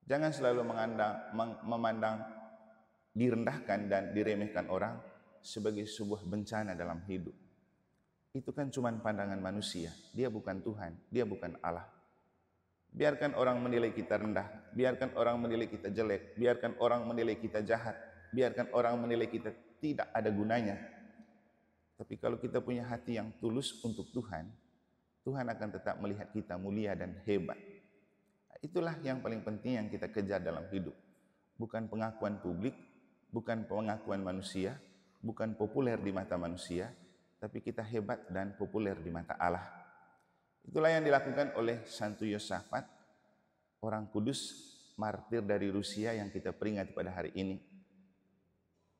Jangan selalu memandang direndahkan dan diremehkan orang sebagai sebuah bencana dalam hidup. Itu kan cuma pandangan manusia, dia bukan Tuhan, dia bukan Allah. Biarkan orang menilai kita rendah, biarkan orang menilai kita jelek, biarkan orang menilai kita jahat, biarkan orang menilai kita tidak ada gunanya. Tapi kalau kita punya hati yang tulus untuk Tuhan, Tuhan akan tetap melihat kita mulia dan hebat. Itulah yang paling penting yang kita kejar dalam hidup. Bukan pengakuan publik, bukan pengakuan manusia, bukan populer di mata manusia, tapi kita hebat dan populer di mata Allah. Itulah yang dilakukan oleh Santo Yosafat, orang kudus, martir dari Rusia yang kita peringati pada hari ini.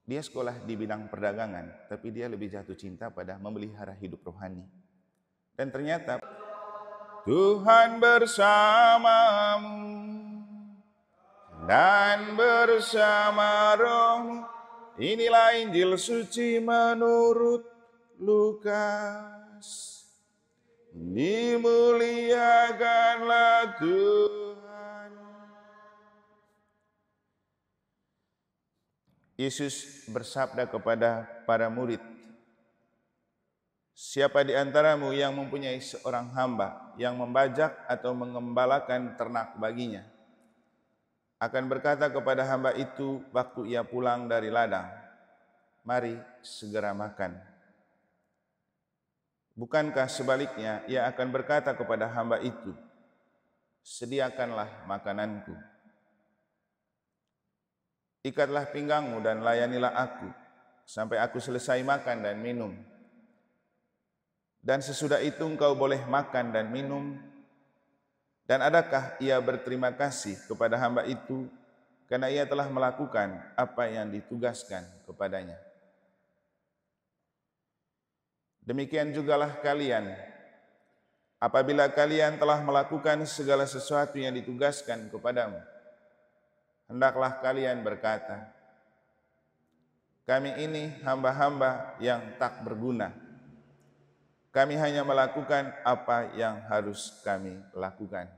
Dia sekolah di bidang perdagangan, tapi dia lebih jatuh cinta pada memelihara hidup rohani. Dan ternyata Tuhan bersamamu dan bersama rohmu. Inilah Injil suci menurut Lukas. Dimuliakanlah Tuhan. Yesus bersabda kepada para murid, siapa di antaramu yang mempunyai seorang hamba yang membajak atau mengembalakan ternak baginya, akan berkata kepada hamba itu waktu ia pulang dari ladang, mari segera makan. Bukankah sebaliknya ia akan berkata kepada hamba itu, sediakanlah makananku. Ikatlah pinggangmu dan layanilah aku, sampai aku selesai makan dan minum. Dan sesudah itu engkau boleh makan dan minum. Dan adakah ia berterima kasih kepada hamba itu, karena ia telah melakukan apa yang ditugaskan kepadanya. Demikian jugalah kalian, apabila kalian telah melakukan segala sesuatu yang ditugaskan kepadamu, hendaklah kalian berkata, kami ini hamba-hamba yang tak berguna. Kami hanya melakukan apa yang harus kami lakukan.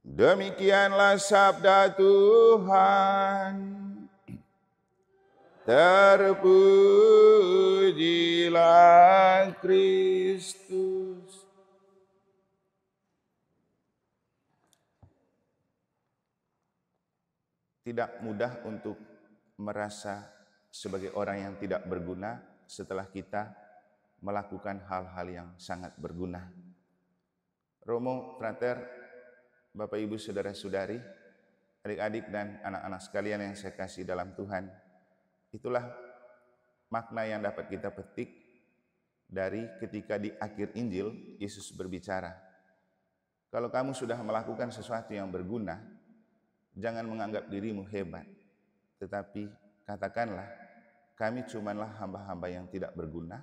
Demikianlah sabda Tuhan. Terpujilah Kristus. Tidak mudah untuk merasa sebagai orang yang tidak berguna setelah kita melakukan hal-hal yang sangat berguna. Romo, frater, Bapak Ibu Saudara-saudari, adik-adik dan anak-anak sekalian yang saya kasih dalam Tuhan, itulah makna yang dapat kita petik dari ketika di akhir Injil Yesus berbicara. Kalau kamu sudah melakukan sesuatu yang berguna, jangan menganggap dirimu hebat, tetapi katakanlah, kami cumanlah hamba-hamba yang tidak berguna,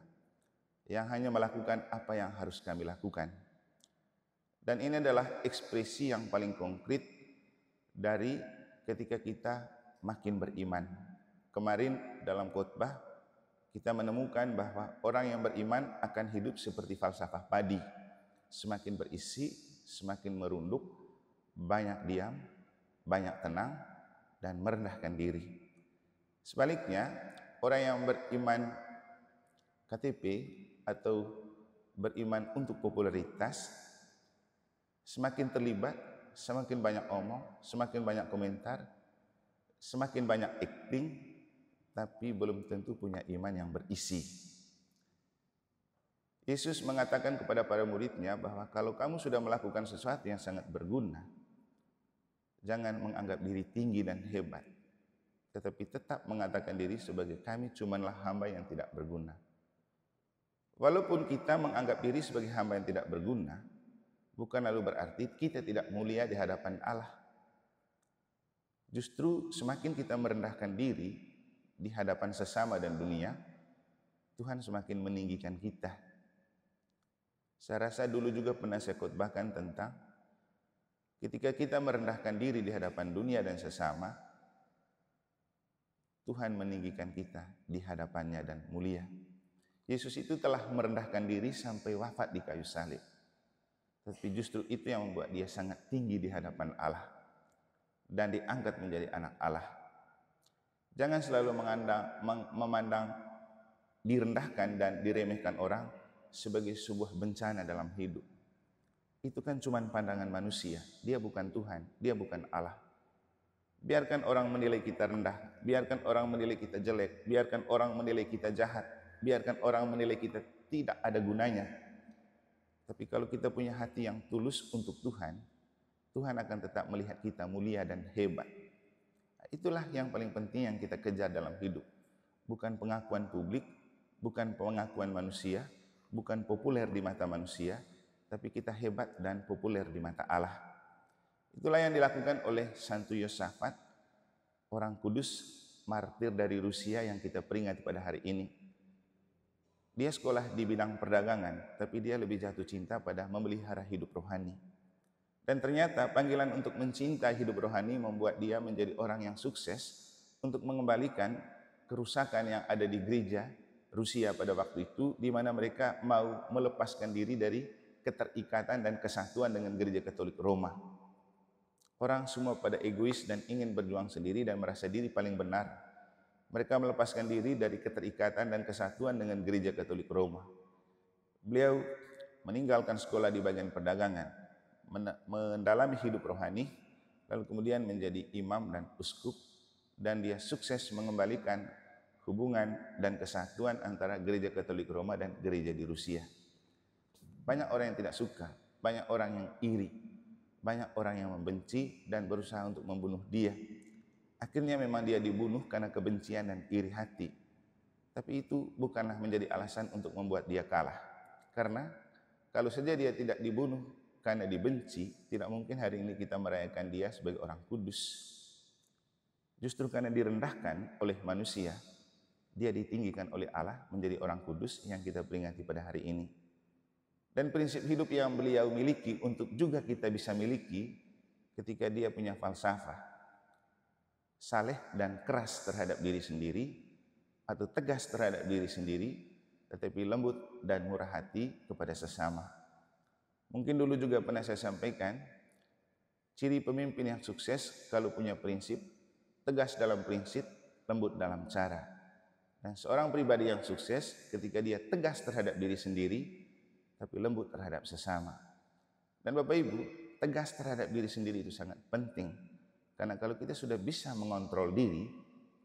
yang hanya melakukan apa yang harus kami lakukan. Dan ini adalah ekspresi yang paling konkret dari ketika kita makin beriman. Kemarin dalam khotbah kita menemukan bahwa orang yang beriman akan hidup seperti falsafah padi. Semakin berisi, semakin merunduk, banyak diam, banyak tenang, dan merendahkan diri. Sebaliknya, orang yang beriman KTP atau beriman untuk popularitas, semakin terlibat, semakin banyak omong, semakin banyak komentar, semakin banyak acting, tapi belum tentu punya iman yang berisi. Yesus mengatakan kepada para muridnya bahwa kalau kamu sudah melakukan sesuatu yang sangat berguna, jangan menganggap diri tinggi dan hebat, tetapi tetap mengatakan diri sebagai kami cumanlah hamba yang tidak berguna. Walaupun kita menganggap diri sebagai hamba yang tidak berguna, bukan lalu berarti kita tidak mulia di hadapan Allah. Justru semakin kita merendahkan diri di hadapan sesama dan dunia, Tuhan semakin meninggikan kita. Saya rasa dulu juga pernah saya khotbahkan tentang ketika kita merendahkan diri di hadapan dunia dan sesama, Tuhan meninggikan kita di hadapannya dan mulia. Yesus itu telah merendahkan diri sampai wafat di kayu salib. Tapi justru itu yang membuat dia sangat tinggi di hadapan Allah dan diangkat menjadi anak Allah. Jangan selalu memandang direndahkan dan diremehkan orang sebagai sebuah bencana dalam hidup. Itu kan cuma pandangan manusia, dia bukan Tuhan, dia bukan Allah. Biarkan orang menilai kita rendah, biarkan orang menilai kita jelek, biarkan orang menilai kita jahat, biarkan orang menilai kita tidak ada gunanya. Tapi kalau kita punya hati yang tulus untuk Tuhan, Tuhan akan tetap melihat kita mulia dan hebat. Itulah yang paling penting yang kita kejar dalam hidup. Bukan pengakuan publik, bukan pengakuan manusia, bukan populer di mata manusia, tapi kita hebat dan populer di mata Allah. Itulah yang dilakukan oleh Santo Yosafat, orang kudus, martir dari Rusia yang kita peringati pada hari ini. Dia sekolah di bidang perdagangan, tapi dia lebih jatuh cinta pada memelihara hidup rohani. Dan ternyata panggilan untuk mencintai hidup rohani membuat dia menjadi orang yang sukses untuk mengembalikan kerusakan yang ada di gereja Rusia pada waktu itu, di mana mereka mau melepaskan diri dari keterikatan dan kesatuan dengan gereja Katolik Roma. Orang semua pada egois dan ingin berjuang sendiri dan merasa diri paling benar. Mereka melepaskan diri dari keterikatan dan kesatuan dengan gereja Katolik Roma. Beliau meninggalkan sekolah di bagian perdagangan, mendalami hidup rohani, lalu kemudian menjadi imam dan uskup, dan dia sukses mengembalikan hubungan dan kesatuan antara gereja Katolik Roma dan gereja di Rusia. Banyak orang yang tidak suka, banyak orang yang iri, banyak orang yang membenci dan berusaha untuk membunuh dia. Akhirnya memang dia dibunuh karena kebencian dan iri hati. Tapi itu bukanlah menjadi alasan untuk membuat dia kalah. Karena kalau saja dia tidak dibunuh karena dibenci, tidak mungkin hari ini kita merayakan dia sebagai orang kudus. Justru karena direndahkan oleh manusia, dia ditinggikan oleh Allah menjadi orang kudus yang kita peringati pada hari ini. Dan prinsip hidup yang beliau miliki untuk juga kita bisa miliki ketika dia punya falsafah saleh dan keras terhadap diri sendiri, atau tegas terhadap diri sendiri, tetapi lembut dan murah hati kepada sesama. Mungkin dulu juga pernah saya sampaikan, ciri pemimpin yang sukses kalau punya prinsip, tegas dalam prinsip, lembut dalam cara. Dan seorang pribadi yang sukses ketika dia tegas terhadap diri sendiri, tapi lembut terhadap sesama. Dan Bapak Ibu, tegas terhadap diri sendiri itu sangat penting. Karena kalau kita sudah bisa mengontrol diri,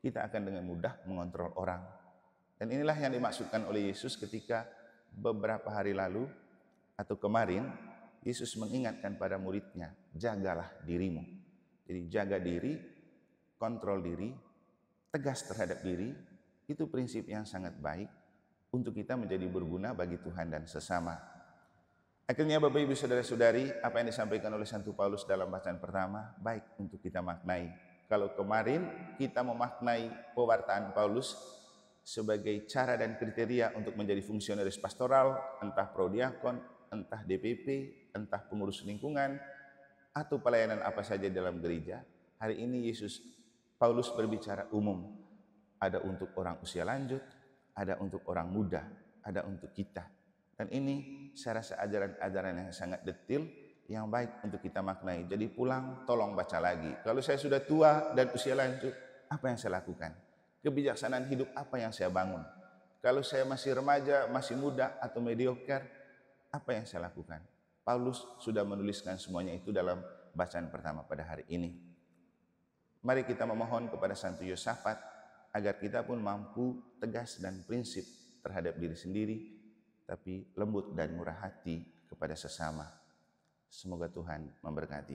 kita akan dengan mudah mengontrol orang. Dan inilah yang dimaksudkan oleh Yesus ketika beberapa hari lalu atau kemarin, Yesus mengingatkan pada muridnya, jagalah dirimu. Jadi jaga diri, kontrol diri, tegas terhadap diri, itu prinsip yang sangat baik untuk kita menjadi berguna bagi Tuhan dan sesama. Akhirnya Bapak Ibu Saudara-saudari, apa yang disampaikan oleh Santo Paulus dalam bacaan pertama, baik untuk kita maknai. Kalau kemarin kita memaknai pewartaan Paulus sebagai cara dan kriteria untuk menjadi fungsionaris pastoral, entah prodiakon, entah DPP, entah pengurus lingkungan, atau pelayanan apa saja dalam gereja, hari ini Paulus berbicara umum. Ada untuk orang usia lanjut, ada untuk orang muda, ada untuk kita. Dan ini saya rasa ajaran-ajaran yang sangat detail, yang baik untuk kita maknai. Jadi pulang tolong baca lagi. Kalau saya sudah tua dan usia lanjut, apa yang saya lakukan? Kebijaksanaan hidup apa yang saya bangun? Kalau saya masih remaja, masih muda atau mediocre, apa yang saya lakukan? Paulus sudah menuliskan semuanya itu dalam bacaan pertama pada hari ini. Mari kita memohon kepada Santo Yosafat agar kita pun mampu tegas dan prinsip terhadap diri sendiri, tapi lembut dan murah hati kepada sesama. Semoga Tuhan memberkati.